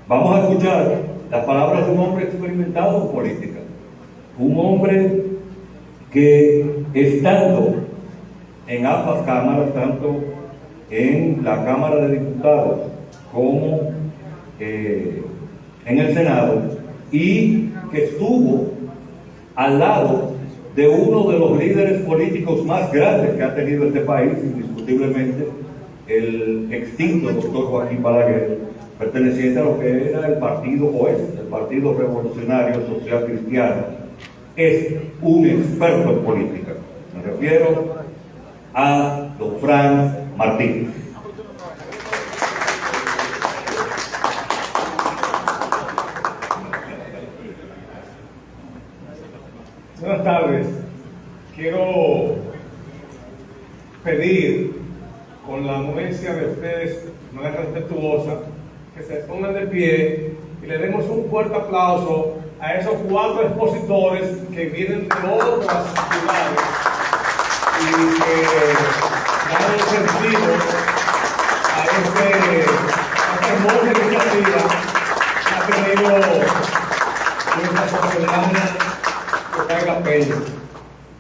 Vamos a escuchar las palabras de un hombre experimentado en política, un hombre que estando en ambas cámaras, tanto en la Cámara de Diputados como en el Senado, y que estuvo al lado de uno de los líderes políticos más grandes que ha tenido este país, indiscutiblemente, el extinto doctor Joaquín Balaguer, perteneciente a lo que era el partido, o es el Partido Revolucionario Social Cristiano. Es un experto en política. Me refiero a don Franz Martínez. Buenas tardes. Quiero pedir, con la anuencia de ustedes, de manera respetuosa, que se pongan de pie y le demos un fuerte aplauso a esos 4 expositores que vienen de otras ciudades y que dan el sentido a esta hermosa iniciativa que ha tenido nuestra sociedad que caiga peña.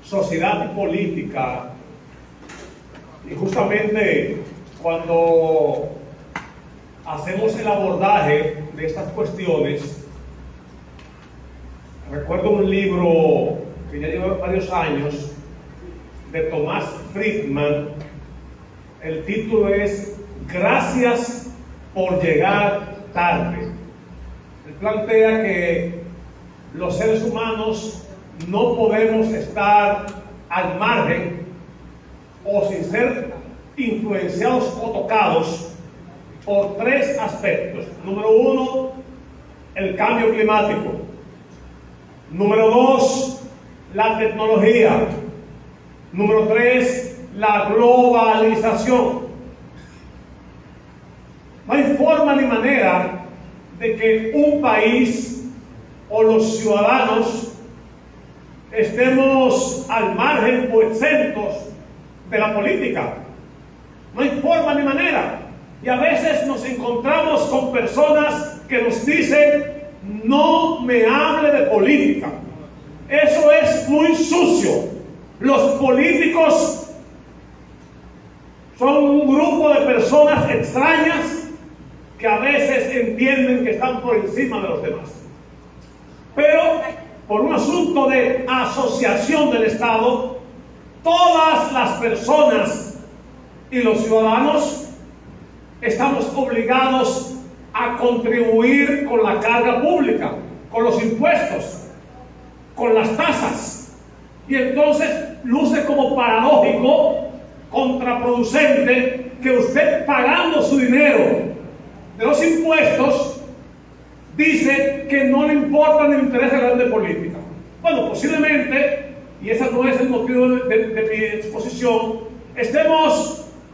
Sociedad y política. Y justamente cuando hacemos el abordaje de estas cuestiones, recuerdo un libro que ya lleva varios años de Thomas Friedman. El título es Gracias por llegar tarde. Él plantea que los seres humanos no podemos estar al margen o sin ser influenciados o tocados por 3 aspectos. Número 1, el cambio climático. Número 2, la tecnología. Número 3, la globalización. No hay forma ni manera de que un país o los ciudadanos estemos al margen o exentos de la política. No hay forma ni manera. Y a veces nos encontramos con personas que nos dicen: no me hable de política. Eso es muy sucio. Los políticos son un grupo de personas extrañas que a veces entienden que están por encima de los demás. Pero por un asunto de asociación del Estado, todas las personas y los ciudadanos estamos obligados a contribuir con la carga pública, con los impuestos, con las tasas. Y entonces luce como paradójico, contraproducente, que usted, pagando su dinero de los impuestos, dice que no le importa ni le interesa la grande política. Bueno, posiblemente, y ese no es el motivo de mi exposición,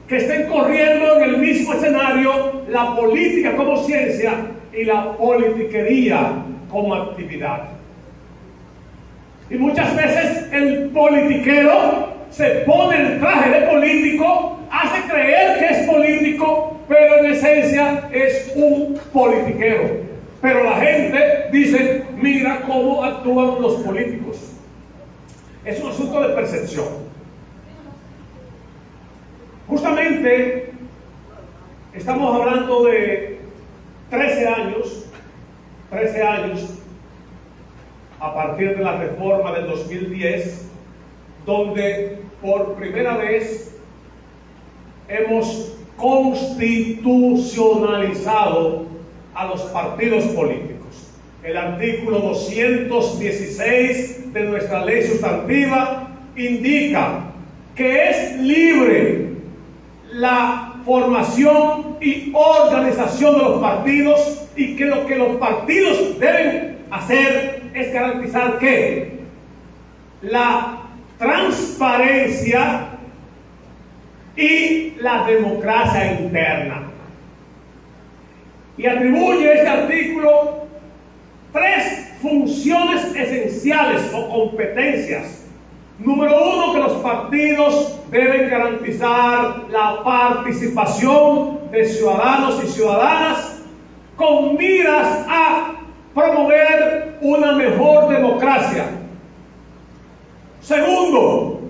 que estén corriendo en el mismo escenario la política como ciencia y la politiquería como actividad. Y muchas veces el politiquero se pone el traje de político, hace creer que es político, pero en esencia es un politiquero. Pero la gente dice: mira cómo actúan los políticos. Es un asunto de percepción. Justamente estamos hablando de 13 años a partir de la reforma del 2010, donde por primera vez hemos constitucionalizado a los partidos políticos. El artículo 216 de nuestra ley sustantiva indica que es libre la formación y organización de los partidos, y que lo que los partidos deben hacer es garantizar que la transparencia y la democracia interna. Y atribuye este artículo 3 funciones esenciales o competencias. Número 1, que los partidos deben garantizar la participación de ciudadanos y ciudadanas con miras a promover una mejor democracia. Segundo,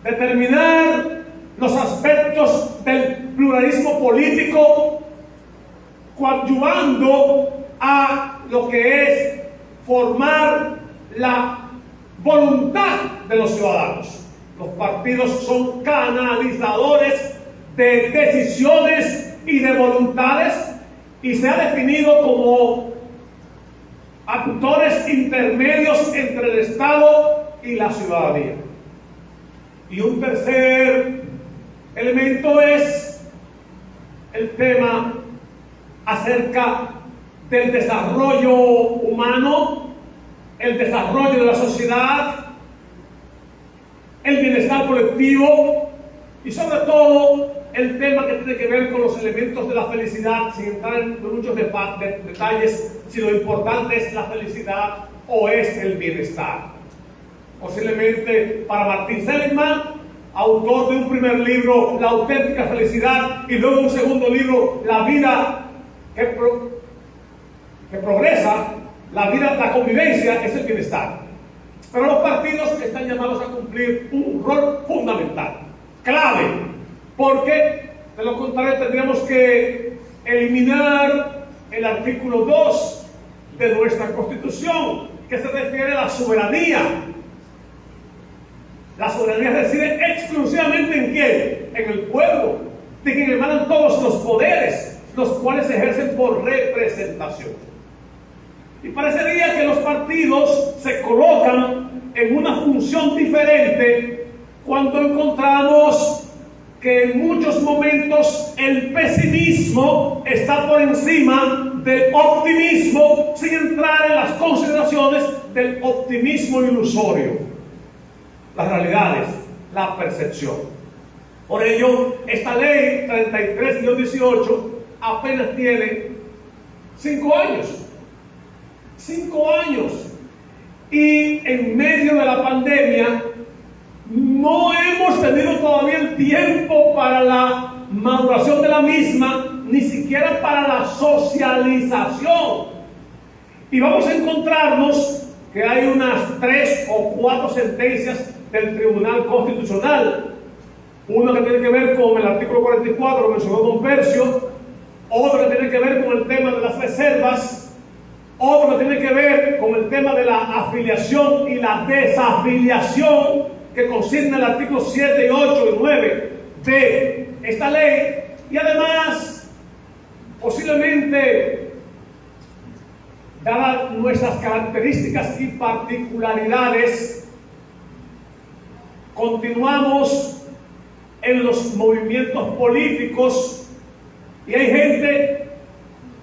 determinar los aspectos del pluralismo político, coadyuvando a lo que es formar la voluntad de los ciudadanos. Los partidos son canalizadores de decisiones y de voluntades, y se ha definido como actores intermedios entre el Estado y la ciudadanía. Y un tercer elemento es el tema acerca del desarrollo humano, el desarrollo de la sociedad, el bienestar colectivo y sobre todo el tema que tiene que ver con los elementos de la felicidad, sin entrar en muchos detalles, si lo importante es la felicidad o es el bienestar. Posiblemente para Martin Seligman, autor de un primer libro, La auténtica felicidad, y luego un segundo libro, La vida que progresa, la convivencia es el bienestar. Pero los partidos están llamados a cumplir un rol fundamental, clave, porque de lo contrario tendríamos que eliminar el artículo 2 de nuestra Constitución, que se refiere a la soberanía. La soberanía reside exclusivamente ¿en quién? En el pueblo, de quien emanan todos los poderes, los cuales se ejercen por representación. Y parecería que los partidos se colocan en una función diferente cuando encontramos que en muchos momentos el pesimismo está por encima del optimismo, sin entrar en las consideraciones del optimismo ilusorio. Las realidades, la percepción. Por ello, esta ley 33-18 apenas tiene 5 años. 5 años. Y en medio de la pandemia no hemos tenido todavía el tiempo para la maduración de la misma, ni siquiera para la socialización. Y vamos a encontrarnos que hay unas 3 o 4 sentencias del Tribunal Constitucional. Una que tiene que ver con el artículo 44, lo mencionó don Percio. Otra que tiene que ver con el tema de las reservas. Otra que tiene que ver con el tema de la afiliación y la desafiliación, que consigna el artículo 7, 8 y 9 de esta ley. Y además, posiblemente, dadas nuestras características y particularidades, continuamos en los movimientos políticos, y hay gente,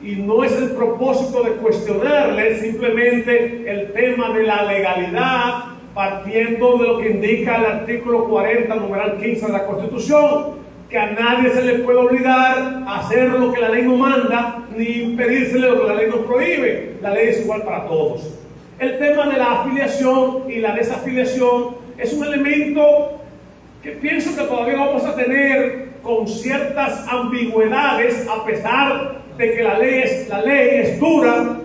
y no es el propósito de cuestionarle, simplemente el tema de la legalidad, partiendo de lo que indica el artículo 40, numeral 15 de la Constitución, que a nadie se le puede obligar a hacer lo que la ley no manda, ni impedírsele lo que la ley nos prohíbe. La ley es igual para todos. El tema de la afiliación y la desafiliación es un elemento que pienso que todavía vamos a tener con ciertas ambigüedades, a pesar de que la ley es dura,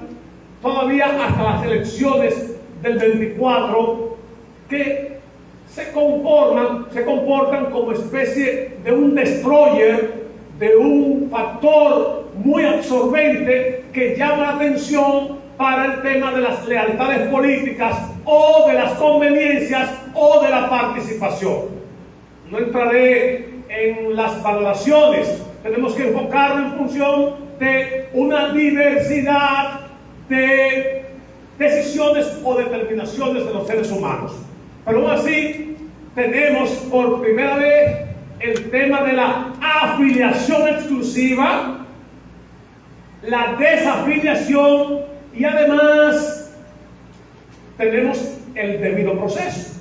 todavía hasta las elecciones del 24, que se comportan como especie de un destroyer, de un factor muy absorbente que llama la atención para el tema de las lealtades políticas o de las conveniencias o de la participación. No entraré en las valoraciones, tenemos que enfocarlo en función de una diversidad de decisiones o determinaciones de los seres humanos. Pero aún así, tenemos por primera vez el tema de la afiliación exclusiva, la desafiliación, y además tenemos el debido proceso.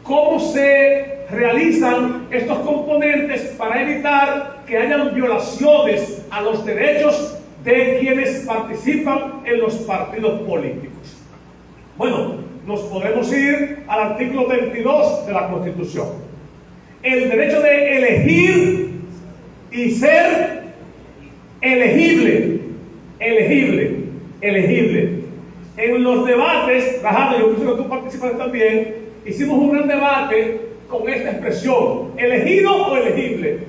¿Cómo se realizan estos componentes para evitar que hayan violaciones a los derechos de quienes participan en los partidos políticos? Bueno, nos podemos ir al artículo 22 de la Constitución. El derecho de elegir y ser elegible, elegible, elegible. En los debates, Rajado, yo pienso que tú participas también, hicimos un gran debate con esta expresión, elegido o elegible.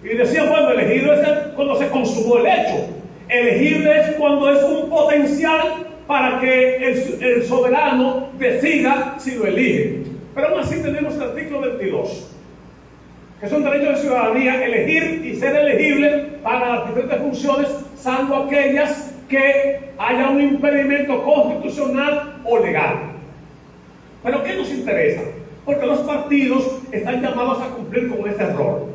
Y decían, bueno, elegido es cuando se consumó el hecho. Elegible es cuando es un potencial para que el soberano decida si lo elige. Pero aún así tenemos el artículo 22, que es un derecho de ciudadanía, elegir y ser elegible para las diferentes funciones, salvo aquellas que haya un impedimento constitucional o legal. Pero ¿qué nos interesa? Porque los partidos están llamados a cumplir con este rol.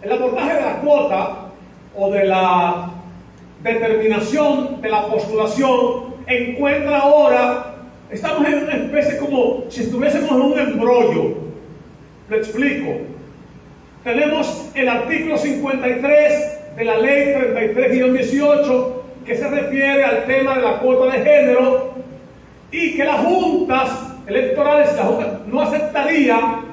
El abordaje de la cuota o de la determinación de la postulación encuentra ahora, estamos en una especie como si estuviésemos en un embrollo. Lo explico. Tenemos el artículo 53 de la ley 33-18 que se refiere al tema de la cuota de género y que las juntas electorales no aceptarían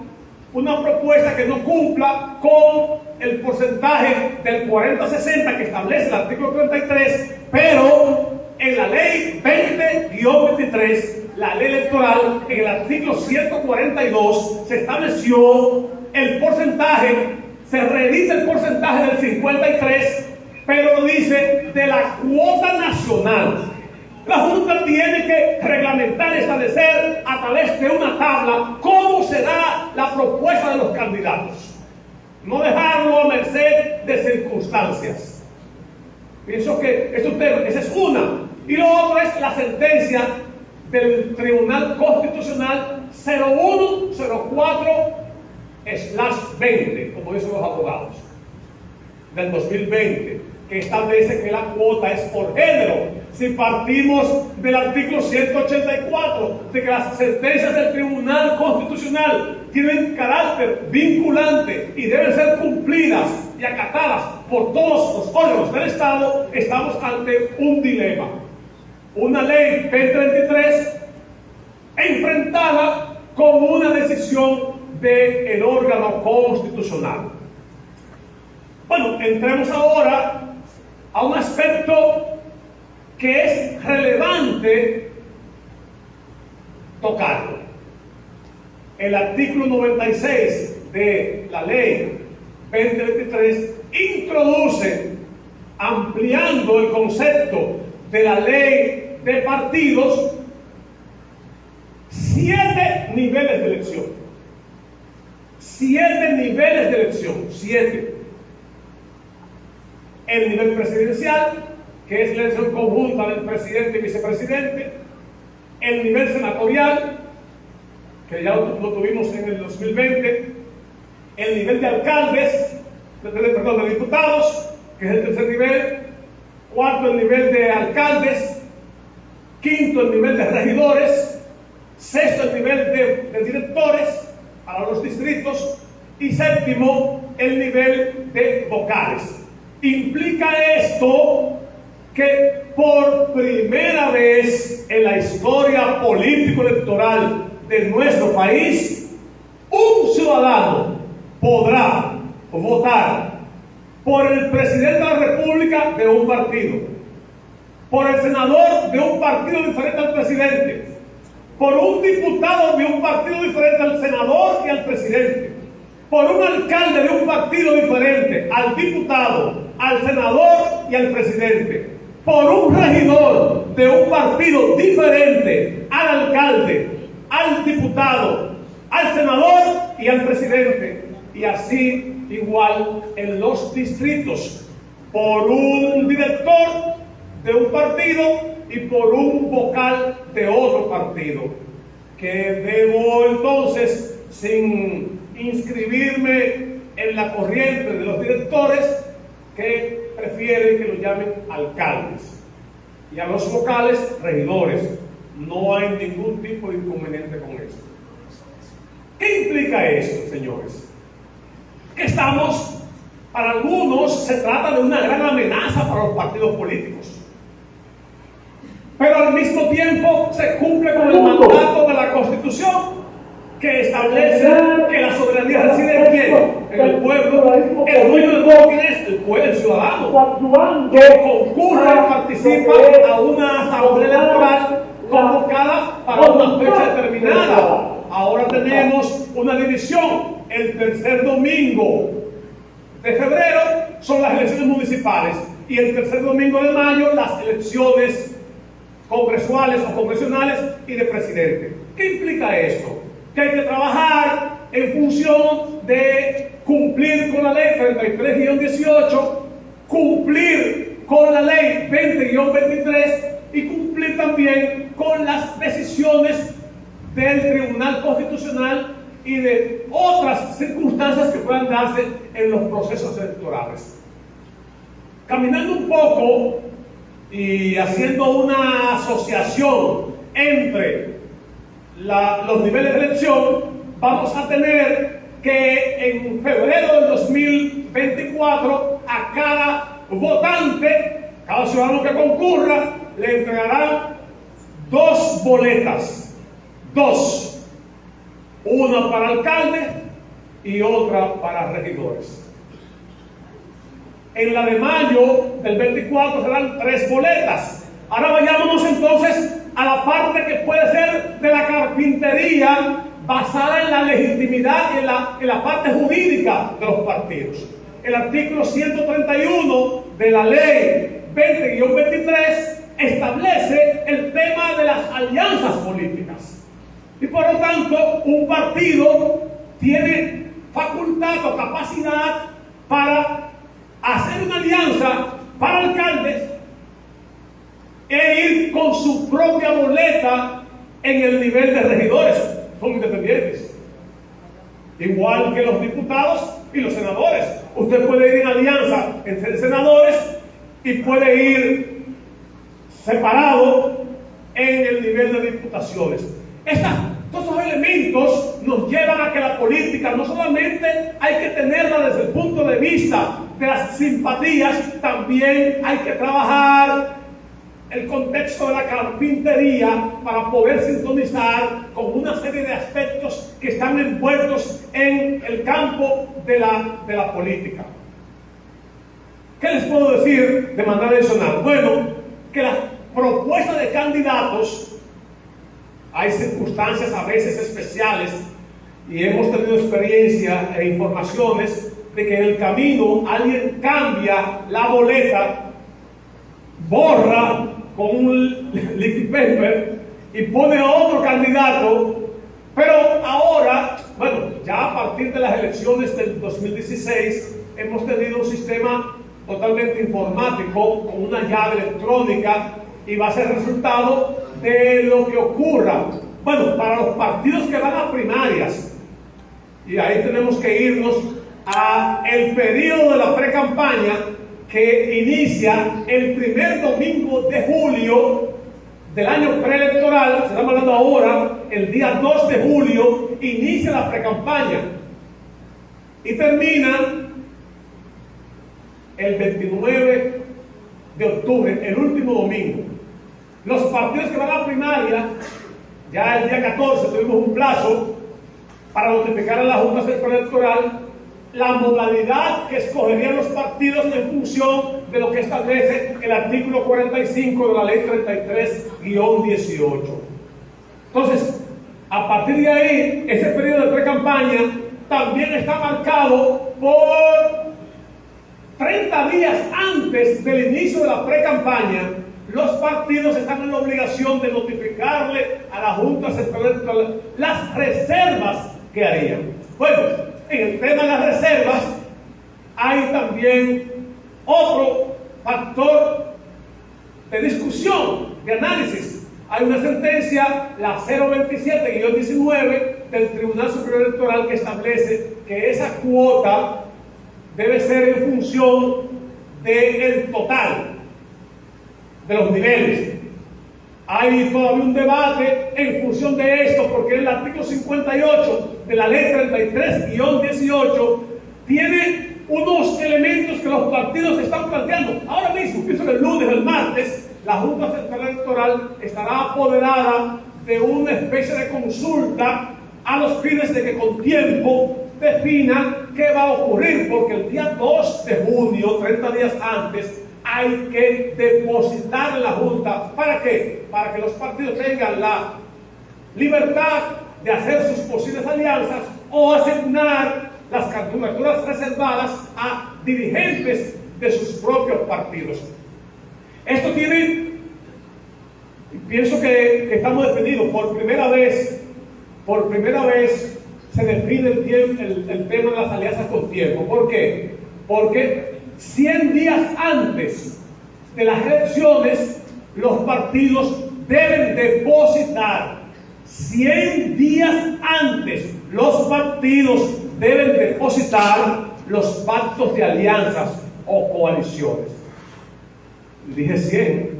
una propuesta que no cumpla con el porcentaje del 40-60 que establece el artículo 33, pero en la ley 20-23, la ley electoral, en el artículo 142, se estableció el porcentaje, se reedita el porcentaje del 53, pero dice de la cuota nacional. La Junta tiene que reglamentar y establecer a través de una tabla cómo será la propuesta de los candidatos. No dejarlo a merced de circunstancias. Pienso que esa es una. Y lo otro es la sentencia del Tribunal Constitucional 0104/20, como dicen los abogados, del 2020, que establece que la cuota es por género. Si partimos del artículo 184, de que las sentencias del Tribunal Constitucional tienen carácter vinculante y deben ser cumplidas y acatadas por todos los órganos del Estado, estamos ante un dilema. Una ley 2023 enfrentada con una decisión del órgano constitucional. Bueno, entremos ahora a un aspecto que es relevante tocarlo. El artículo 96 de la ley 2023 introduce, ampliando el concepto de la ley de partidos, 7 niveles de elección. 7 niveles de elección. 7. El nivel presidencial, que es la elección conjunta del presidente y vicepresidente. El nivel senatorial, que ya lo tuvimos en el 2020. El nivel de alcaldes, de diputados, que es el tercer nivel. Cuarto, el nivel de alcaldes. Quinto, el nivel de regidores. Sexto, el nivel de directores para los distritos. Y séptimo, el nivel de vocales. Implica esto que por primera vez en la historia político-electoral de nuestro país, un ciudadano podrá votar por el presidente de la República de un partido, por el senador de un partido diferente al presidente, por un diputado de un partido diferente al senador y al presidente, por un alcalde de un partido diferente al diputado, al senador y al presidente, por un regidor de un partido diferente al alcalde, al diputado, al senador y al presidente, y así igual en los distritos, por un director de un partido y por un vocal de otro partido, que debo entonces, sin inscribirme en la corriente de los directores, que prefieren que los llamen alcaldes, y a los vocales regidores. No hay ningún tipo de inconveniente con esto. ¿Qué implica esto, señores? Que estamos, para algunos se trata de una gran amenaza para los partidos políticos, pero al mismo tiempo se cumple con el mandato de la Constitución. que establece que la soberanía reside en quién, en el pueblo. El dueño del pueblo, ¿quién es? El pueblo, el ciudadano, que concurre y participa a una asamblea electoral convocada para una fecha determinada. Ahora tenemos una división. El tercer domingo de febrero son las elecciones municipales y el tercer domingo de mayo las elecciones congresuales o congresionales y de presidente. ¿Qué implica esto? Que hay que trabajar en función de cumplir con la ley 33-18, cumplir con la ley 20-23 y cumplir también con las decisiones del Tribunal Constitucional y de otras circunstancias que puedan darse en los procesos electorales. Caminando un poco y haciendo una asociación entre los niveles de elección, vamos a tener que en febrero del 2024 a cada votante, cada ciudadano que concurra, le entregarán 2 boletas, 2. Una para alcalde y otra para regidores. En la de mayo del 24 serán 3 boletas. Ahora vayámonos entonces a la parte que puede ser de la carpintería basada en la legitimidad y en la parte jurídica de los partidos. El artículo 131 de la ley 20-23 establece el tema de las alianzas políticas. Y por lo tanto, un partido tiene facultad o capacidad para hacer una alianza para alcaldes e ir con su propia boleta en el nivel de regidores. Son independientes. Igual que los diputados y los senadores. Usted puede ir en alianza entre senadores y puede ir separado en el nivel de diputaciones. Todos esos elementos nos llevan a que la política no solamente hay que tenerla desde el punto de vista de las simpatías, también hay que trabajar el contexto de la carpintería para poder sintonizar con una serie de aspectos que están envueltos en el campo de la política. ¿Qué les puedo decir de manera adicional? Bueno, que la propuesta de candidatos, hay circunstancias a veces especiales y hemos tenido experiencia e informaciones de que en el camino alguien cambia la boleta, borra con un liquid paper y pone a otro candidato, pero ahora, bueno, ya a partir de las elecciones del 2016 hemos tenido un sistema totalmente informático con una llave electrónica y va a ser resultado de lo que ocurra. Bueno, para los partidos que van a primarias, y ahí tenemos que irnos a el periodo de la pre-campaña que inicia el primer domingo de julio del año preelectoral. Se está hablando ahora, el día 2 de julio inicia la pre-campaña y termina el 29 de octubre, el último domingo. Los partidos que van a primaria, ya el día 14 tuvimos un plazo para notificar a la Junta Central Electoral la modalidad que escogerían los partidos en función de lo que establece el artículo 45 de la ley 33-18. Entonces, a partir de ahí, ese periodo de pre-campaña también está marcado por 30 días antes del inicio de la pre-campaña. Los partidos están en la obligación de notificarle a la Junta Central Electoral las reservas que harían. Bueno, en el tema de las reservas hay también otro factor de discusión, de análisis. Hay una sentencia, la 027-19 del Tribunal Superior Electoral, que establece que esa cuota debe ser en función del total de los niveles. Hay todavía un debate en función de esto, porque el artículo 58 de la ley 33-18 tiene unos elementos que los partidos están planteando. Ahora mismo, pienso que el lunes o el martes, la Junta Central Electoral estará apoderada de una especie de consulta a los fines de que con tiempo defina qué va a ocurrir, porque el día 2 de junio, 30 días antes, hay que depositar en la Junta. ¿Para qué? Para que los partidos tengan la libertad de hacer sus posibles alianzas o asignar las candidaturas reservadas a dirigentes de sus propios partidos. Esto tiene, pienso que estamos definidos por primera vez se define el tema de las alianzas con tiempo. ¿Por qué? Porque 100 días antes de las elecciones los partidos deben depositar. 100 días antes los partidos deben depositar los pactos de alianzas o coaliciones. Dije 100,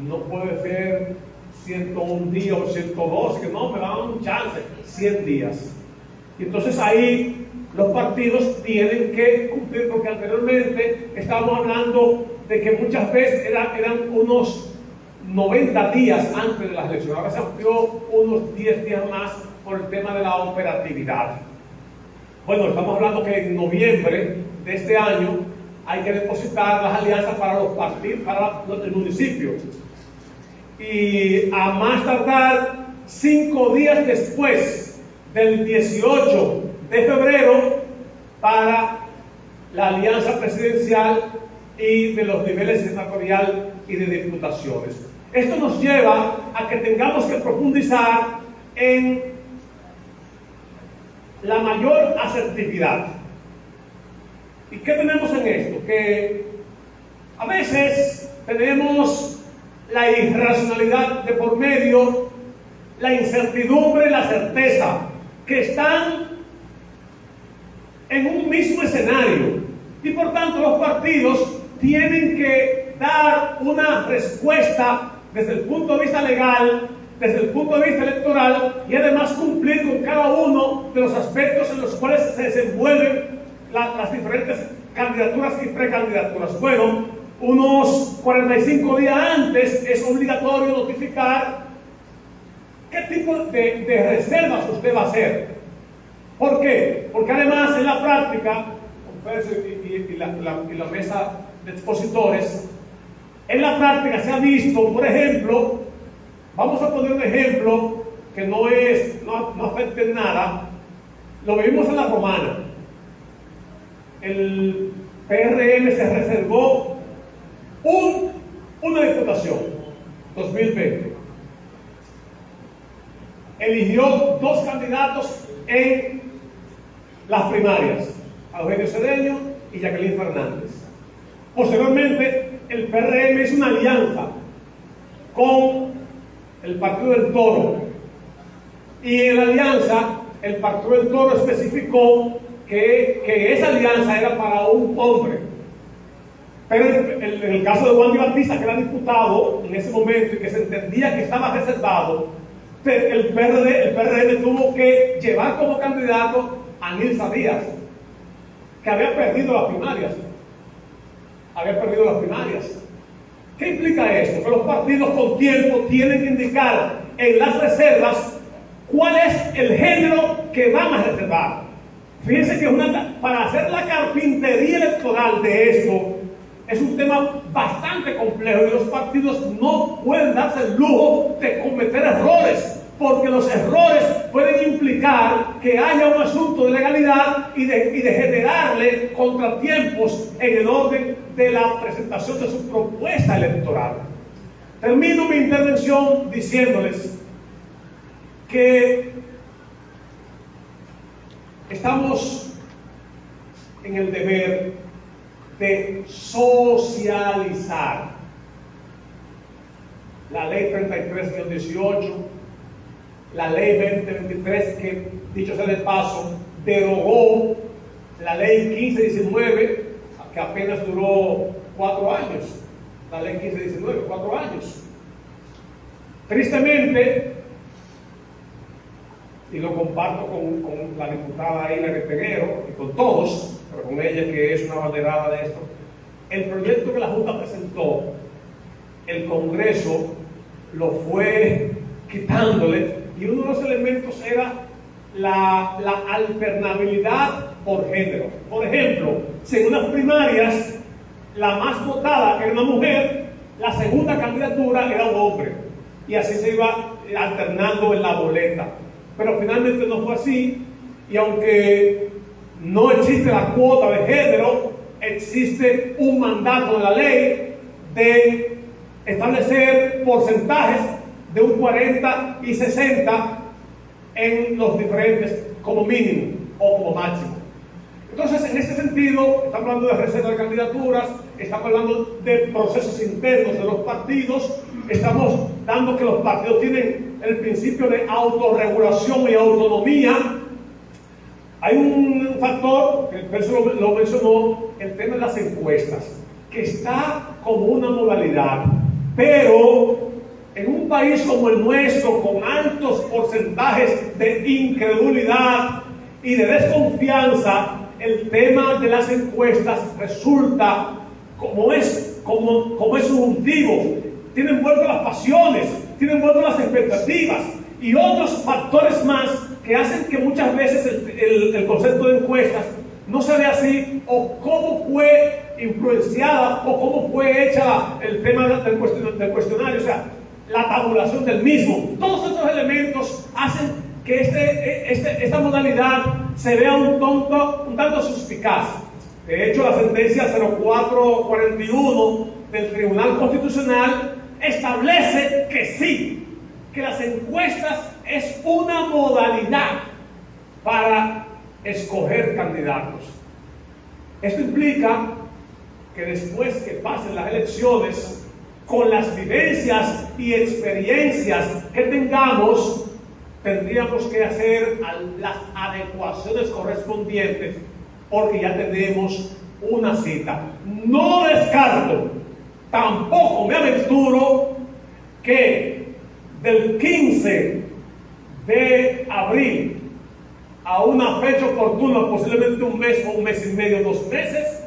no puede ser 101 días o 112, que no, me dan un chance, 100 días. Y entonces ahí los partidos tienen que cumplir, porque anteriormente estábamos hablando de que muchas veces eran unos 90 días antes de las elecciones. Ahora se amplió unos 10 días más por el tema de la operatividad. Bueno, estamos hablando que en noviembre de este año hay que depositar las alianzas para los partidos, para el municipio. Y a más tardar 5 días después del 18 de febrero para la alianza presidencial y de los niveles senatorial y de diputaciones. Esto nos lleva a que tengamos que profundizar en la mayor asertividad. ¿Y qué tenemos en esto? Que a veces tenemos la irracionalidad de por medio, la incertidumbre y la certeza, que están en un mismo escenario. Y por tanto los partidos tienen que dar una respuesta desde el punto de vista legal, desde el punto de vista electoral, y además cumplir con cada uno de los aspectos en los cuales se desenvuelven las diferentes candidaturas y precandidaturas. Bueno, unos 45 días antes es obligatorio notificar qué tipo de reservas usted va a hacer. ¿Por qué? Porque además en la práctica, y la mesa de expositores, en la práctica se ha visto, por ejemplo, vamos a poner un ejemplo que no afecta en nada. Lo vimos en la Romana. El PRM se reservó una diputación, 2020. Eligió 2 candidatos en las primarias, Eugenio Cedeño y Jacqueline Fernández. Posteriormente, el PRM hizo una alianza con el Partido del Toro, y en la alianza el Partido del Toro especificó que esa alianza era para un hombre. Pero en el caso de Juan Di Batista, que era diputado en ese momento y que se entendía que estaba reservado, el PRD tuvo que llevar como candidato a Nilsa Díaz, que había perdido las primarias. ¿Qué implica esto? Que los partidos con tiempo tienen que indicar en las reservas cuál es el género que van a reservar. Fíjense que para hacer la carpintería electoral de esto es un tema bastante complejo, y los partidos no pueden darse el lujo de cometer errores, porque los errores pueden implicar que haya un asunto de legalidad y de generarle contratiempos en el orden de la presentación de su propuesta electoral. Termino mi intervención diciéndoles que estamos en el deber de socializar la ley 33-18, la ley 2023, que dicho sea de paso, derogó la ley 15-19, que apenas duró 4 años. La ley 15-19, 4 años. Tristemente, y lo comparto con la diputada Hilary Peguero y con todos, pero con ella, que es una abanderada de esto, el proyecto que la Junta presentó, el Congreso lo fue quitándole y uno de los elementos era la alternabilidad por género. Por ejemplo, si en unas primarias la más votada era una mujer, la segunda candidatura era un hombre, y así se iba alternando en la boleta. Pero finalmente no fue así, y aunque no existe la cuota de género, existe un mandato de la ley de establecer porcentajes de un 40 y 60 en los diferentes, como mínimo o como máximo. Entonces, en este sentido, estamos hablando de reserva de candidaturas, estamos hablando de procesos internos de los partidos, estamos dando que los partidos tienen el principio de autorregulación y autonomía. Hay un factor, que el profesor lo mencionó, el tema de las encuestas, que está como una modalidad, pero en un país como el nuestro, con altos porcentajes de incredulidad y de desconfianza, el tema de las encuestas resulta como es subjetivo, tiene envuelto las pasiones, tiene envuelto las expectativas y otros factores más que hacen que muchas veces el concepto de encuestas no se ve así, o cómo fue influenciada o cómo fue hecha el tema del cuestionario, o sea, la tabulación del mismo. Todos estos elementos hacen que esta modalidad se vea un tanto suspicaz. De hecho, la sentencia 0441 del Tribunal Constitucional establece que sí, que las encuestas es una modalidad para escoger candidatos. Esto implica que después que pasen las elecciones, con las vivencias y experiencias que tengamos, tendríamos que hacer las adecuaciones correspondientes, porque ya tenemos una cita. No descarto, tampoco me aventuro, que del 15 de abril a una fecha oportuna, posiblemente un mes o un mes y medio, 2 meses,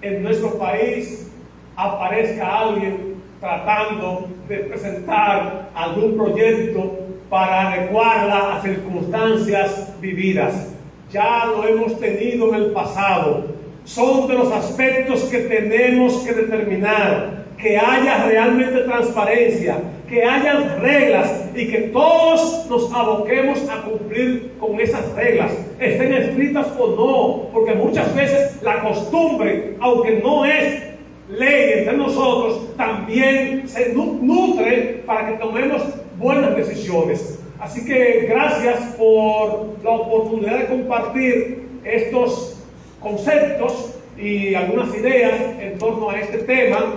en nuestro país aparezca alguien tratando de presentar algún proyecto para adecuarla a circunstancias vividas. Ya lo hemos tenido en el pasado. Son de los aspectos que tenemos que determinar, que haya realmente transparencia, que haya reglas y que todos nos aboquemos a cumplir con esas reglas, estén escritas o no, porque muchas veces la costumbre, aunque no es ley entre nosotros, también se nutre para que tomemos buenas decisiones. Así que gracias por la oportunidad de compartir estos conceptos y algunas ideas en torno a este tema.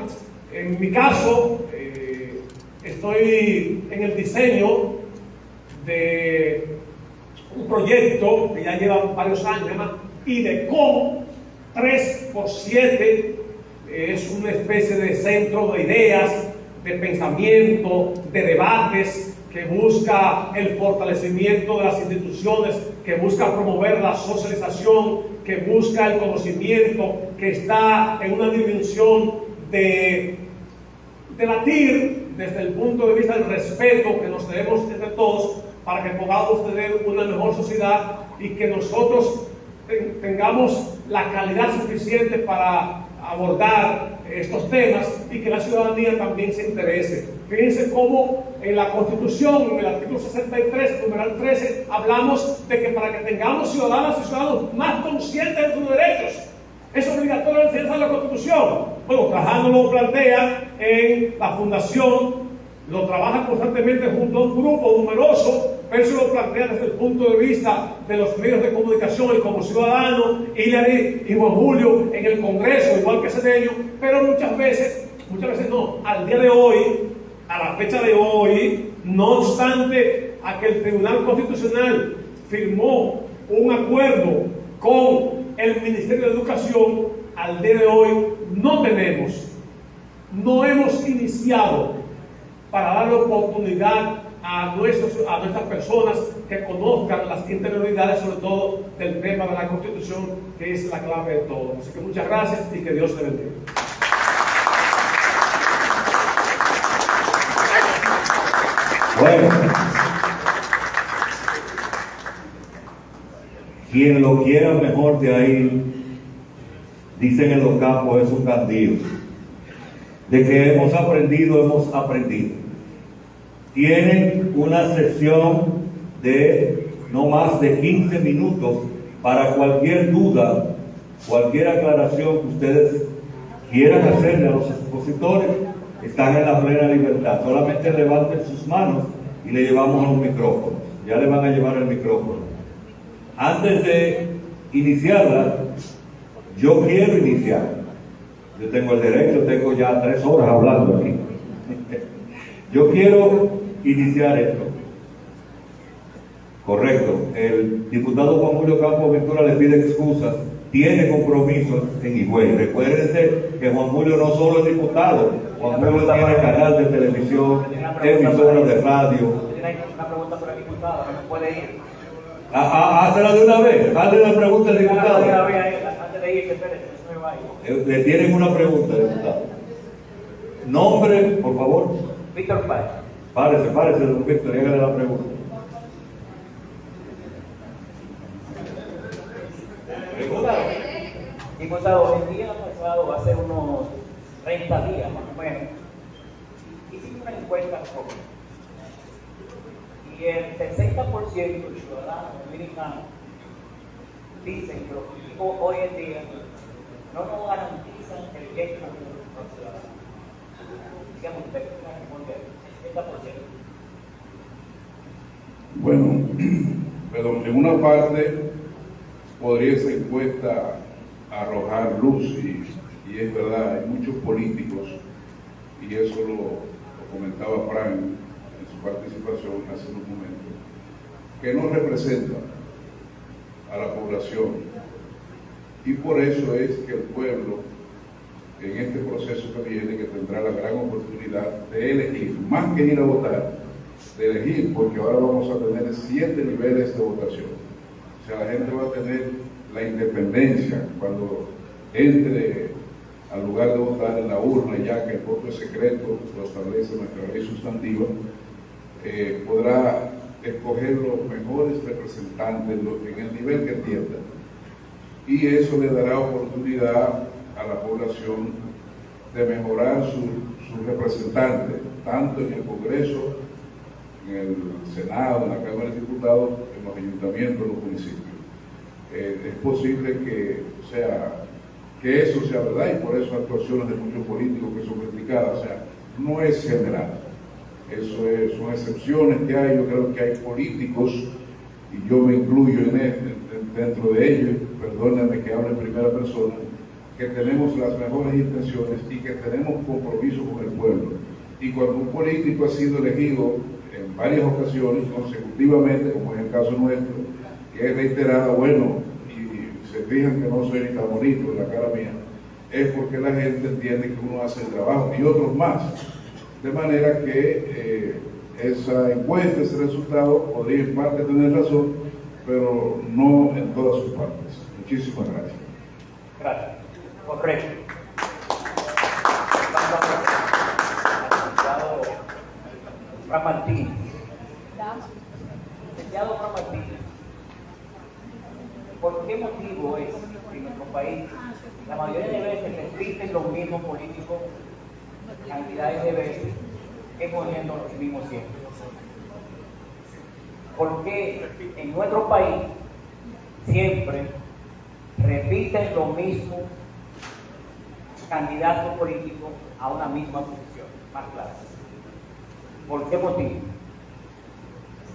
En mi caso, estoy en el diseño de un proyecto que ya lleva varios años, se llama IDECOM 3x7. Es una especie de centro de ideas, de pensamiento, de debates, que busca el fortalecimiento de las instituciones, que busca promover la socialización, que busca el conocimiento, que está en una dimensión de debatir desde el punto de vista del respeto que nos tenemos entre todos, para que podamos tener una mejor sociedad y que nosotros tengamos la calidad suficiente para abordar estos temas y que la ciudadanía también se interese. Fíjense cómo en la Constitución, en el artículo 63, numeral 13, hablamos de que para que tengamos ciudadanas y ciudadanos más conscientes de sus derechos, es obligatorio la enseñanza de la Constitución. Bueno, Trajano lo plantea en la Fundación, lo trabaja constantemente junto a un grupo numeroso, pero eso lo plantea desde el punto de vista de los medios de comunicación, y como ciudadano, Hillary y Juan Julio en el Congreso, igual que Cedeño, pero muchas veces no, al día de hoy, a la fecha de hoy, no obstante a que el Tribunal Constitucional firmó un acuerdo con el Ministerio de Educación, al día de hoy no hemos iniciado para darle oportunidad a nuestras personas que conozcan las interioridades, sobre todo del tema de la Constitución, que es la clave de todo. Así que muchas gracias y que Dios te bendiga. Bueno, quien lo quiera mejor de ahí, dicen en los campos, es un candil. De que hemos aprendido, hemos aprendido. Tienen una sesión de no más de 15 minutos para cualquier duda, cualquier aclaración que ustedes quieran hacerle a los expositores. Están en la plena libertad. Solamente levanten sus manos y le llevamos los micrófonos. Ya le van a llevar el micrófono. Antes de iniciarla, yo quiero iniciar. Yo tengo el derecho, tengo ya 3 horas hablando aquí. Yo quiero iniciar esto. Correcto. El diputado Juan Julio Campos Ventura le pide excusas. Tiene compromisos en Higüey. Recuérdense que Juan Julio no solo es diputado, Juan Julio tiene canal de televisión, emisora de radio. Una pregunta para el diputado, no me puede ir. Hazla de una vez, hazle la pregunta al diputado. Antes de ir, que espere, no me vaya. Le tienen una pregunta, diputado. Nombre, por favor. Víctor Páez. Párese, don Víctor, y hágale la pregunta. Diputado, el día pasado, hace unos 30 días más o menos, hicimos una encuesta joven y el 60% de los ciudadanos dominicanos dicen que los políticos hoy en día no nos garantizan el bien común de los ciudadanos. Dígame usted, ¿qué me responde? 60%. Bueno, pero en una parte podría esa encuesta arrojar luz y es verdad, hay muchos políticos, y eso lo comentaba Frank en su participación hace unos momentos, que no representan a la población, y por eso es que el pueblo en este proceso que viene, que tendrá la gran oportunidad de elegir, más que ir a votar, de elegir, porque ahora vamos a tener 7 niveles de votación. O sea, la gente va a tener la independencia cuando entre al lugar de votar en la urna, ya que el voto es secreto, lo establece nuestra ley sustantiva, podrá escoger los mejores representantes en el nivel que entienda. Y eso le dará oportunidad a la población de mejorar sus representantes, tanto en el Congreso, en el Senado, en la Cámara de Diputados, en los ayuntamientos, en los municipios. Es posible que eso sea verdad, y por eso actuaciones de muchos políticos que son criticadas. O sea, no es general. Eso son excepciones que hay. Yo creo que hay políticos, y yo me incluyo dentro de ellos, perdónenme que hable en primera persona, que tenemos las mejores intenciones y que tenemos compromiso con el pueblo. Y cuando un político ha sido elegido en varias ocasiones consecutivamente, como es el caso nuestro, que es reiterada, bueno, y se fijan que no soy ni tan bonito en la cara mía, es porque la gente entiende que uno hace el trabajo, y otros más. De manera que esa encuesta, ese resultado, podría en parte tener razón, pero no en todas sus partes. Muchísimas gracias. Gracias. Correcto. Fran Martínez. Licenciado Fran Martínez, ¿por qué motivo es que en nuestro país la mayoría de veces repiten los mismos políticos cantidades de veces, exponiendo los mismos siempre? ¿Por qué en nuestro país siempre repiten los mismos candidatos políticos a una misma posición? Más claro. ¿Por qué motivo?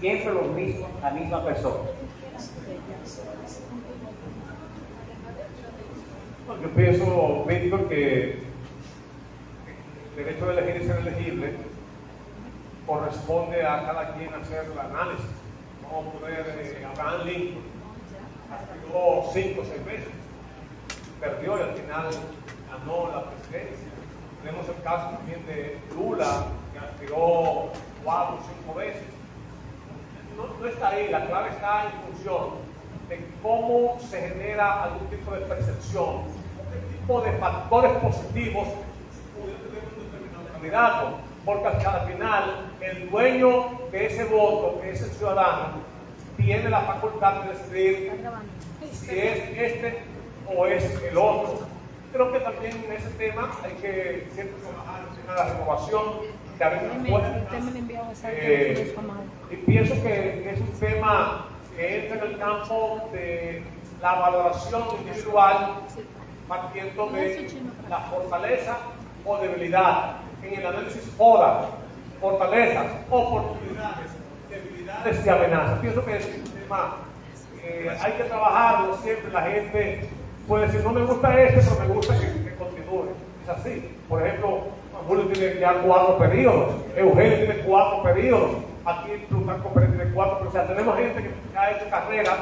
Siempre los mismos, la misma persona. Bueno, yo pienso, Víctor, que el derecho de elegir y ser elegible corresponde a cada quien hacer el análisis. Vamos a poner Abraham Lincoln, aspiró 5 o 6 veces, perdió y al final ganó la presidencia. Tenemos el caso también de Lula, que aspiró 4 o 5 veces. No está ahí, la clave está en función de cómo se genera algún tipo de percepción, qué tipo de factores positivos puede tener un determinado candidato, porque al final el dueño de ese voto, que es el ciudadano, tiene la facultad de decidir si es este o es el otro. Creo que también en ese tema hay que siempre trabajar en el tema de la renovación, que a veces y pienso que es un tema que entra en el campo de la valoración individual, partiendo de la fortaleza o debilidad. En el análisis FODA, fortalezas, oportunidades, debilidades y amenazas. Pienso que es un tema que hay que trabajarlo siempre. La gente puede decir, no me gusta este, pero me gusta que continúe. Es así. Por ejemplo, Julio tiene ya 4 periodos, Eugenio tiene 4 periodos, aquí Plutarco Pérez tiene 4, pero o sea, tenemos gente que ha hecho carrera,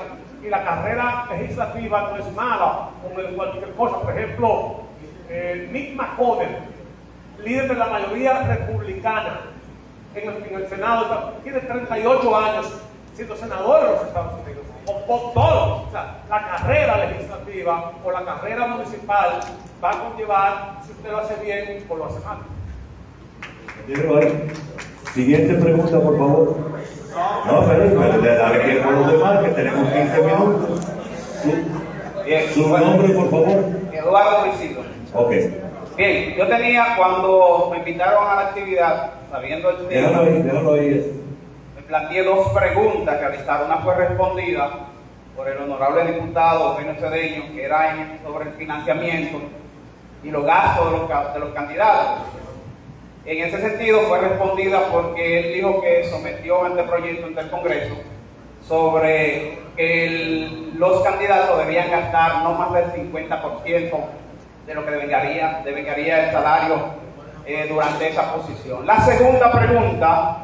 y la carrera legislativa no es mala, como cualquier cosa. Por ejemplo, Nick McConnell, líder de la mayoría republicana en el Senado, tiene 38 años siendo senador de los Estados Unidos. O todo, o sea, la carrera legislativa o la carrera municipal va a conllevar, si usted lo hace bien o lo hace mal. Siguiente pregunta, por favor. No, pero dale tiempo a los demás, que tenemos 15 minutos. Su nombre, por favor. Eduardo Luisito. Ok. Bien, yo tenía, cuando me invitaron a la actividad, sabiendo el tema, Déjalo ahí. me planteé 2 preguntas que realizaron. Una fue respondida por el honorable diputado Eugenio Cedeño, que era sobre el financiamiento y los gastos de los candidatos. En ese sentido fue respondida porque él dijo que sometió este proyecto ante el Congreso sobre que los candidatos debían gastar no más del 50% de lo que devengaría el salario durante esa posición. La segunda pregunta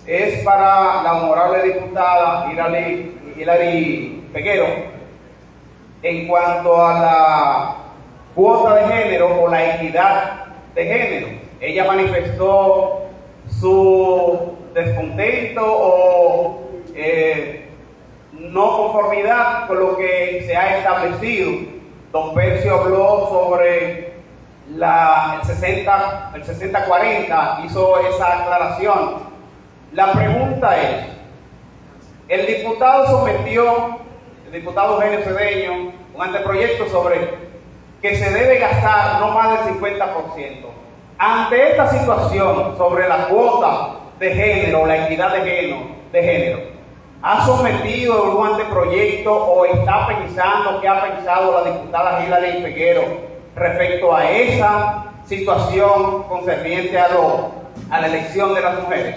es para la honorable diputada Hilary Peguero en cuanto a la cuota de género o la equidad de género. Ella manifestó su descontento o no conformidad con lo que se ha establecido. Don Percio habló sobre el 60-40, hizo esa aclaración. La pregunta es, el diputado Eugenio Cedeño, un anteproyecto sobre que se debe gastar no más del 50%. Ante esta situación sobre la cuota de género, la equidad de género, ¿ha sometido un anteproyecto o está pensando, qué ha pensado la diputada Hilary Peguero respecto a esa situación concerniente a la elección de las mujeres?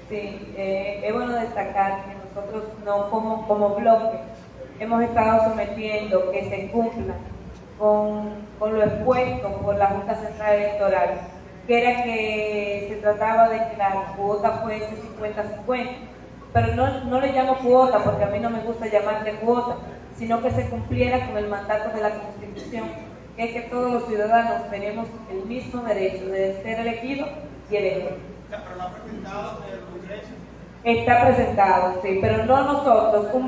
Sí, es bueno destacar que nosotros no como bloque hemos estado sometiendo que se cumpla con lo expuesto por la Junta Central Electoral, que era que se trataba de que la cuota fuese 50-50, pero no le llamo cuota porque a mí no me gusta llamarle cuota, sino que se cumpliera con el mandato de la Constitución, que es que todos los ciudadanos tenemos el mismo derecho de ser elegidos y elegidos. ¿Pero lo ha presentado el Congreso? Está presentado, sí, pero no nosotros, el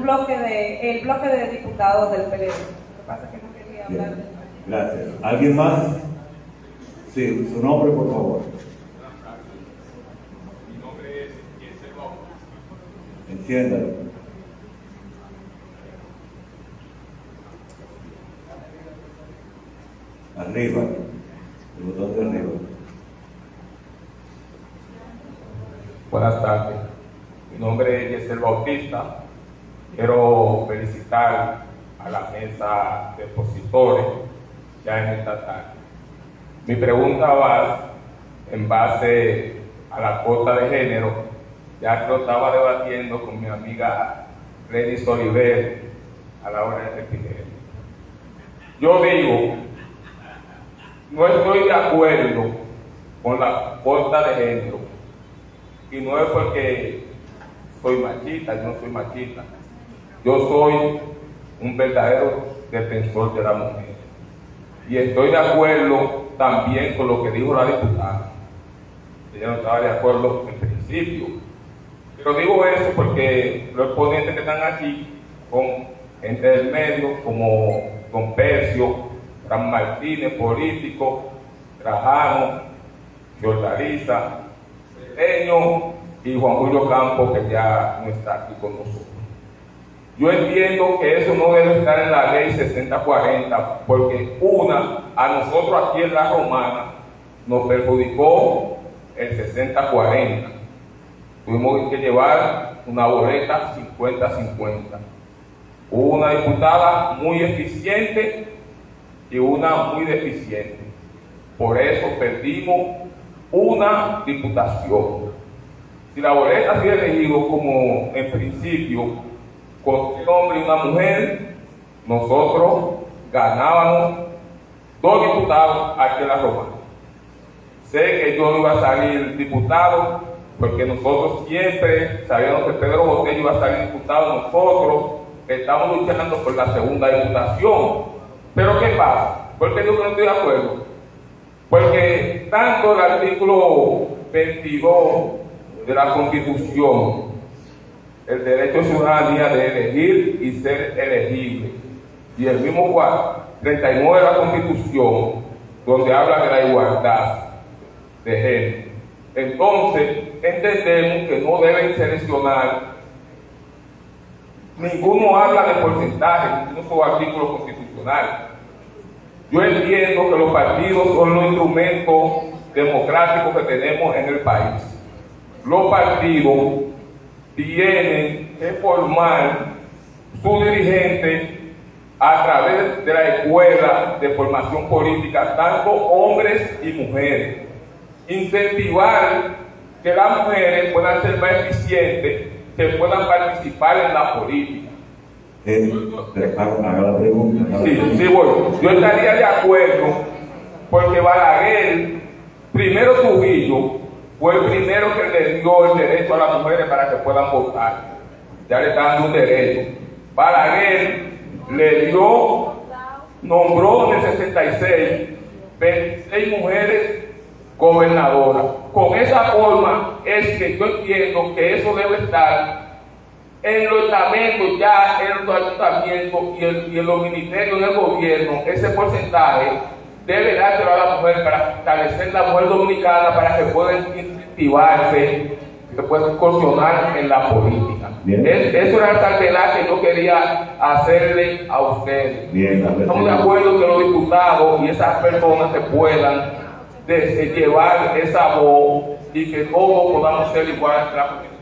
bloque de diputados del PLD. Lo que pasa es que no quería hablar de eso. Gracias. ¿Alguien más? Sí, su nombre, por favor. Mi nombre es Jesse Bob. Enciéndalo. Arriba. El botón de arriba. Buenas tardes. Mi nombre es Yesel Bautista. Quiero felicitar a la mesa de expositores ya en esta tarde. Mi pregunta va en base a la cuota de género, ya que lo estaba debatiendo con mi amiga Redis Oliver a la hora de repetir. Yo digo, no estoy de acuerdo con la cuota de género, y no es porque soy machista, yo no soy machista, yo soy un verdadero defensor de la mujer, y estoy de acuerdo también con lo que dijo la diputada. Ella no estaba de acuerdo en principio, pero digo eso porque los ponentes que están aquí con gente del medio como Don Percio, Fran Martínez, político, Trajano, Jordaliza, Cedeño y Juan Julio Campos, que ya no está aquí con nosotros. Yo entiendo que eso no debe estar en la ley 6040, porque a nosotros aquí en La Romana nos perjudicó el 6040. Tuvimos que llevar una boleta 50-50. Hubo una diputada muy eficiente y una muy deficiente. Por eso perdimos una diputación. Si la boleta se hubiera elegido como en principio con un hombre y una mujer, nosotros ganábamos 2 diputados aquí en La Romana. Sé que yo no iba a salir diputado, porque nosotros siempre sabíamos que Pedro Botello iba a salir diputado. Nosotros estamos luchando por la segunda diputación. Pero ¿qué pasa? ¿Por qué digo que no estoy de acuerdo? Porque tanto el artículo 22 de la Constitución, el derecho de ciudadanía de elegir y ser elegible, y el mismo 39 de la Constitución, donde habla de la igualdad de género. Entonces, entendemos que no deben seleccionar, ninguno habla de porcentaje, incluso artículo constitucional. Yo entiendo que los partidos son los instrumentos democráticos que tenemos en el país. Los partidos tienen que formar su dirigente a través de la escuela de formación política, tanto hombres y mujeres. Incentivar que las mujeres puedan ser más eficientes, que puedan participar en la política. Haga la pregunta. Sí, bueno, yo estaría de acuerdo, porque Balaguer, primero Trujillo, fue el primero que le dio el derecho a las mujeres para que puedan votar. Ya le están dando un derecho. Balaguer le dio, nombró en el 66 26 mujeres gobernadoras. Con esa forma es que yo entiendo que eso debe estar en los estamentos, ya en los ayuntamientos y en los ministerios del gobierno. Ese porcentaje debe dárselo a la mujer para fortalecer la mujer dominicana, para que puedan incentivarse, que puedan incursionar en la política. Eso era la salvedad que yo quería hacerle a ustedes. Estamos de acuerdo que los diputados y esas personas se puedan llevar esa voz y que todos podamos ser iguales en la Constitución.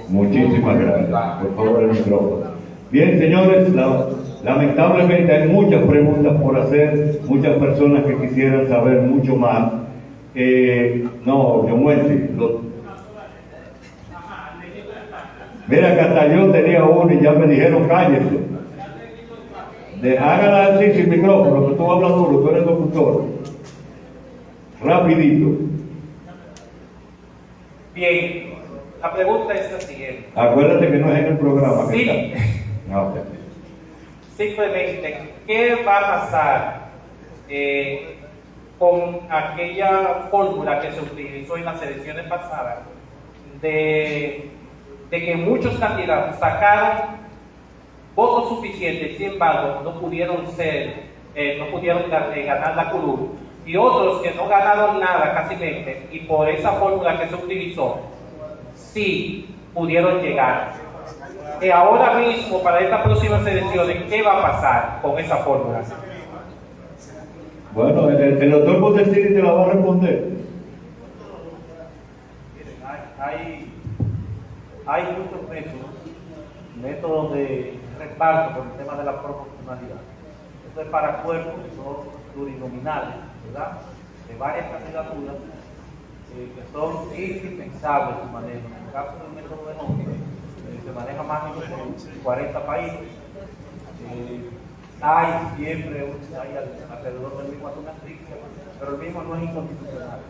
Muchísimas gracias. Por favor, el micrófono. Bien, señores, lamentablemente hay muchas preguntas por hacer, muchas personas que quisieran saber mucho más. No, yo muestro. Mira que hasta yo tenía uno y ya me dijeron cállese. Hágala así sin micrófono, que tú hablas duro, tú eres locutor. Rapidito. Bien, la pregunta es la siguiente. Acuérdate que no es en el programa. Sí. Okay. Simplemente, ¿qué va a pasar con aquella fórmula que se utilizó en las elecciones pasadas de que muchos candidatos sacaron votos suficientes, sin embargo no pudieron ganar la curul, y otros que no ganaron nada casi y por esa fórmula que se utilizó sí pudieron llegar? Ahora mismo, para estas próximas elecciones, ¿qué va a pasar con esa fórmula? Bueno, el doctor Botelcini te la va a responder. Hay muchos métodos de reparto por el tema de la proporcionalidad. Esto es para cuerpos que son plurinominales, ¿verdad? De varias candidaturas que son indispensables su manejo. En el caso del método de nómina, se maneja más de 40 países. Hay siempre alrededor del mismo una asfixia, pero el mismo no es inconstitucional.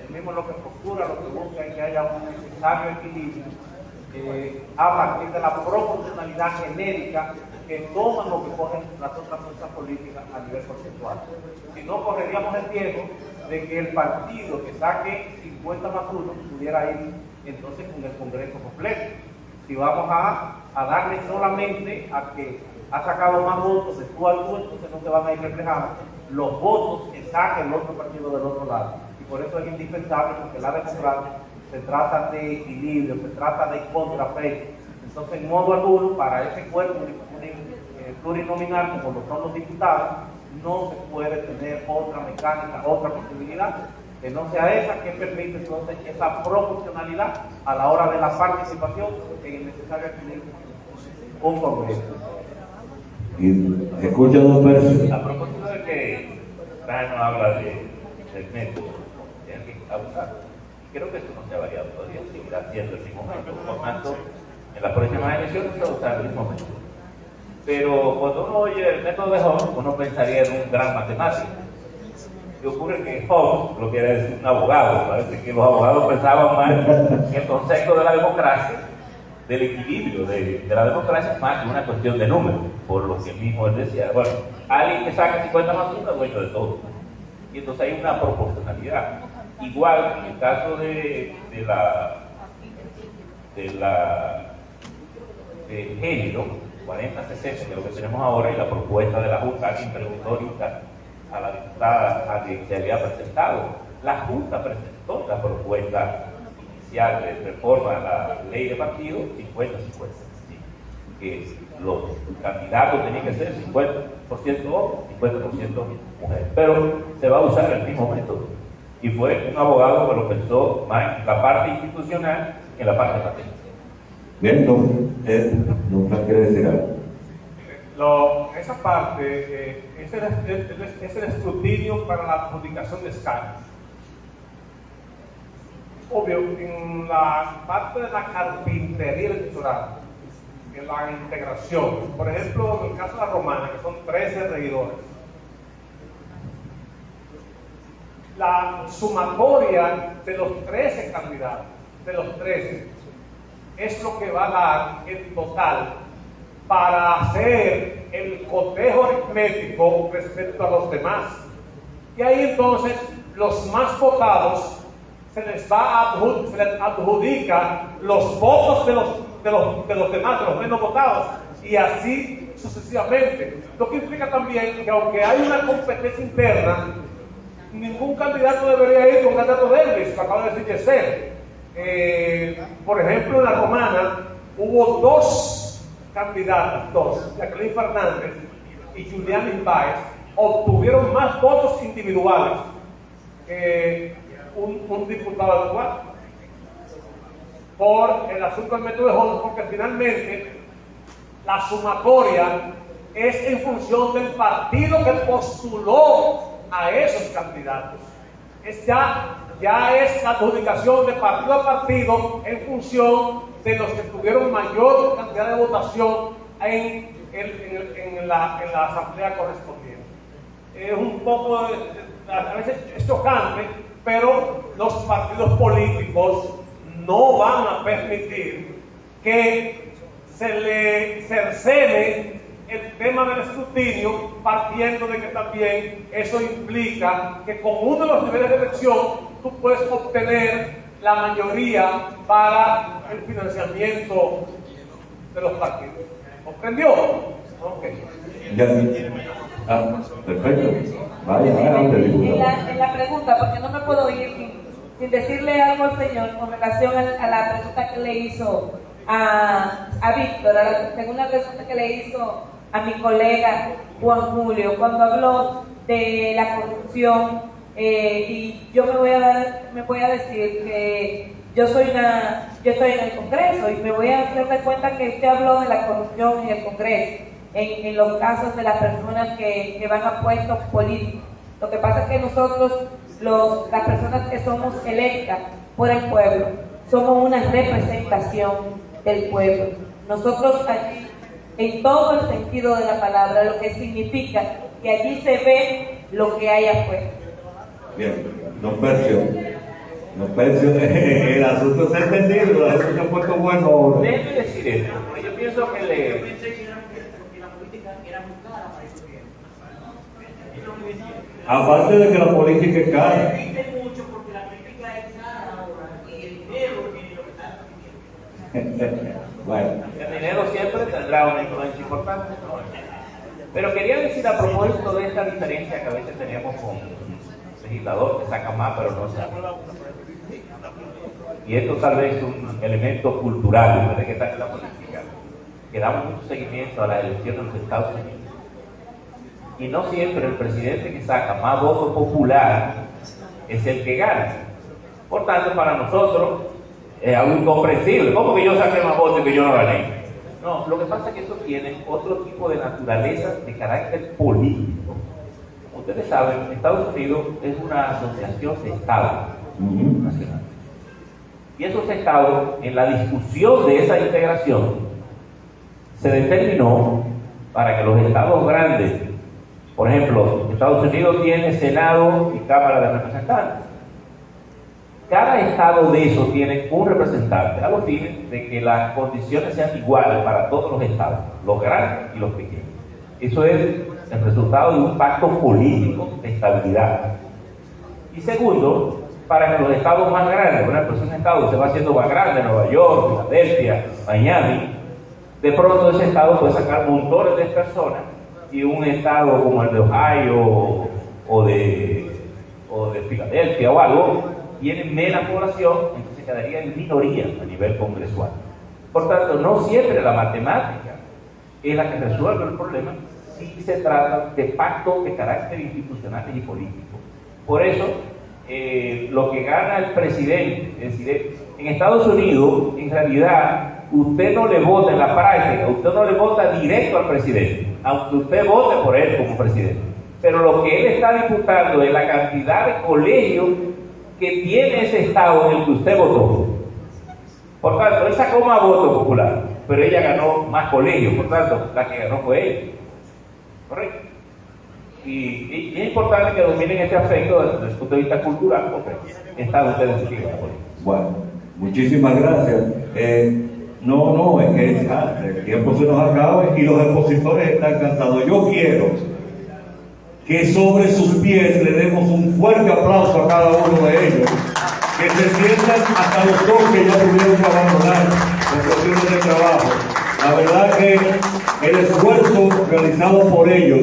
El mismo lo que procura, lo que busca es que haya un necesario equilibrio a partir de la proporcionalidad genérica que toman lo que cogen las otras fuerzas políticas a nivel porcentual. Si no, correríamos el riesgo de que el partido que saque 50 más 1 pudiera ir entonces con el Congreso completo. Si vamos a darle solamente a que ha sacado más votos de tú al tú, entonces no se van a ir reflejados los votos que saque el otro partido del otro lado. Y por eso es indispensable, porque la democracia se trata de equilibrio, se trata de contrapeso. Entonces, en modo alguno, para ese cuerpo plurinominal, como lo son los diputados, no se puede tener otra mecánica, otra posibilidad que no sea esa, que permite entonces esa proporcionalidad a la hora de la participación en el necesario equilibrio un congreso. Y escucha dos versos. A propósito de que Brian habla del método que hay que usar, creo que eso no se ha variado todavía, seguirá siendo el mismo método. Por tanto, en las próximas elecciones se va a usar el mismo método. Pero cuando uno oye el método de Hobbes, uno pensaría en un gran matemático. Y ocurre que Hobbes lo que era decir un abogado. Parece que los abogados pensaban más en el concepto de la democracia, del equilibrio de la democracia, más que una cuestión de números, por lo que mismo él decía. Bueno, alguien que saca 50 más 1 es dueño de todo. Y entonces hay una proporcionalidad. Igual en el caso del género, 40-60, que es lo que tenemos ahora, y la propuesta de la Junta, alguien preguntó ahorita a la diputada a quien se había presentado. La Junta presentó la propuesta inicial de reforma a la ley de partidos 50-50, que los candidatos tenían que ser 50% hombres, 50% mujeres, pero se va a usar el mismo método. Y fue un abogado que lo pensó más en la parte institucional que en la parte patente. Bien, don Frank quiere decir algo. Esa parte es el escrutinio para la adjudicación de escaños. Obvio, en la parte de la carpintería electoral, en la integración, por ejemplo, en el caso de la Romana, que son 13 regidores, la sumatoria de los 13 candidatos, de los 13, es lo que va a dar el total para hacer el cotejo aritmético respecto a los demás. Y ahí entonces los más votados se les adjudica los votos de los demás, de los menos votados, y así sucesivamente. Lo que implica también que aunque hay una competencia interna, ningún candidato debería ir con un candidato débil, lo acaba de decir Yesel. Por ejemplo, en la Romana hubo dos candidatas, Jacqueline Fernández y Juliana Imbáez, obtuvieron más votos individuales que un diputado actual por el asunto del método de Hobbes, porque finalmente la sumatoria es en función del partido que postuló a esos candidatos. Ya es la adjudicación de partido a partido en función de los que tuvieron mayor cantidad de votación en la asamblea correspondiente. Es un poco, a veces es chocante, pero los partidos políticos no van a permitir que se le cercene el tema del escrutinio, partiendo de que también eso implica que con uno de los niveles de elección tú puedes obtener la mayoría para el financiamiento de los partidos. ¿Comprendió? Ok. Ya. Perfecto. Vaya, en la pregunta, porque no me puedo ir sin decirle algo al señor con relación a la pregunta que le hizo a Víctor, a la segunda pregunta que le hizo a mi colega Juan Julio, cuando habló de la corrupción, y yo me voy a decir que yo estoy en el Congreso y me voy a hacer de cuenta que usted habló de la corrupción en el Congreso, en los casos de las personas que van a puestos políticos. Lo que pasa es que nosotros, las personas que somos electas por el pueblo, somos una representación del pueblo. Nosotros allí, en todo el sentido de la palabra, lo que significa que allí se ve lo que hay afuera. Bien, don Percio, el asunto se ha entendido, el asunto se ha puesto bueno ahora. Déjeme decir esto, porque yo pienso que la política era muy clara para esos tiempos. Aparte de que la política es cara. Repite mucho porque la política es cara ahora y el dinero es lo que está pidiendo. Bueno. El dinero siempre tendrá una influencia importante, ¿no? Pero quería decir a propósito de esta diferencia que a veces tenemos con el legislador que saca más pero no saca. Y esto tal vez es un elemento cultural de que está en la política. que damos mucho seguimiento a las elecciones de los Estados Unidos. Y no siempre el presidente que saca más voto popular es el que gana. Por tanto, para nosotros es algo incomprensible. ¿Cómo que yo saqué más votos y que yo no gané? No, lo que pasa es que eso tiene otro tipo de naturaleza de carácter político. Como ustedes saben, Estados Unidos es una asociación de estados nacionales. Y esos estados, en la discusión de esa integración, se determinó para que los estados grandes, por ejemplo, Estados Unidos tiene Senado y Cámara de Representantes. Cada estado de esos tiene un representante a los fines de que las condiciones sean iguales para todos los estados, los grandes y los pequeños. Eso es el resultado de un pacto político de estabilidad. Y segundo, para que los estados más grandes, por ejemplo, si un estado se va haciendo más grande, Nueva York, Filadelfia, Miami, de pronto ese estado puede sacar montones de personas, y un estado como el de Ohio o de Filadelfia o algo, tiene menos población, entonces quedaría en minoría a nivel congresual. Por tanto, no siempre la matemática es la que resuelve el problema, si se trata de pactos de carácter institucional y político. Por eso, lo que gana el presidente, es decir, en Estados Unidos, en realidad, usted no le vota en la práctica, usted no le vota directo al presidente, aunque usted vote por él como presidente. Pero lo que él está disputando es la cantidad de colegios que tiene ese estado en el que usted votó. Por tanto, él sacó más votos popular, pero ella ganó más colegios, por tanto, la que ganó fue ella. ¿Correcto? Y es importante que dominen este aspecto desde el punto de vista cultural, porque están ustedes en la política. Bueno, muchísimas gracias. No, es que el tiempo se nos acaba y los expositores están cansados. Yo quiero que sobre sus pies le demos un fuerte aplauso a cada uno de ellos, que se sientan hasta los dos que ya tuvieron que abandonar las cuestiones de trabajo. La verdad que el esfuerzo realizado por ellos,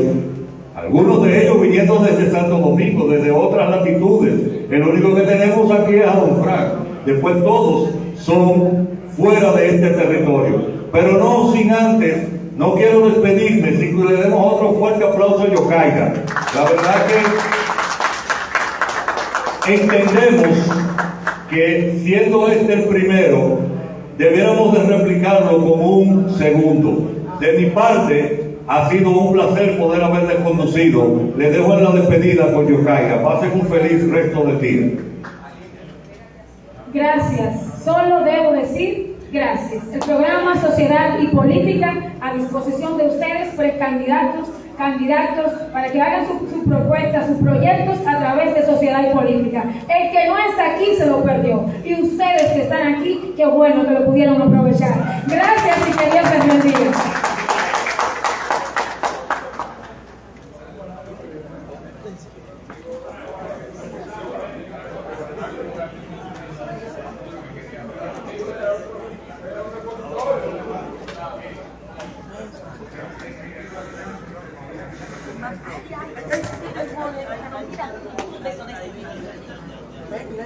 algunos de ellos viniendo desde Santo Domingo, desde otras latitudes, el único que tenemos aquí es a Don Frank, después todos son fuera de este territorio. Pero no sin antes, no quiero despedirme sin que le demos otro fuerte aplauso a Yokaira. La verdad que entendemos que siendo este el primero, debiéramos de replicarlo como un segundo. De mi parte, ha sido un placer poder haberles conducido. Les dejo en la despedida con Yokaira. Pasen un feliz resto de día. Gracias. Solo debo decir gracias. El programa Sociedad y Política a disposición de ustedes, precandidatos, candidatos, para que hagan sus propuestas, sus proyectos a través de Sociedad y Política. El que no está aquí se lo perdió. Y ustedes que están aquí, qué bueno que lo pudieron aprovechar. Gracias y que Dios les bendiga. Mira,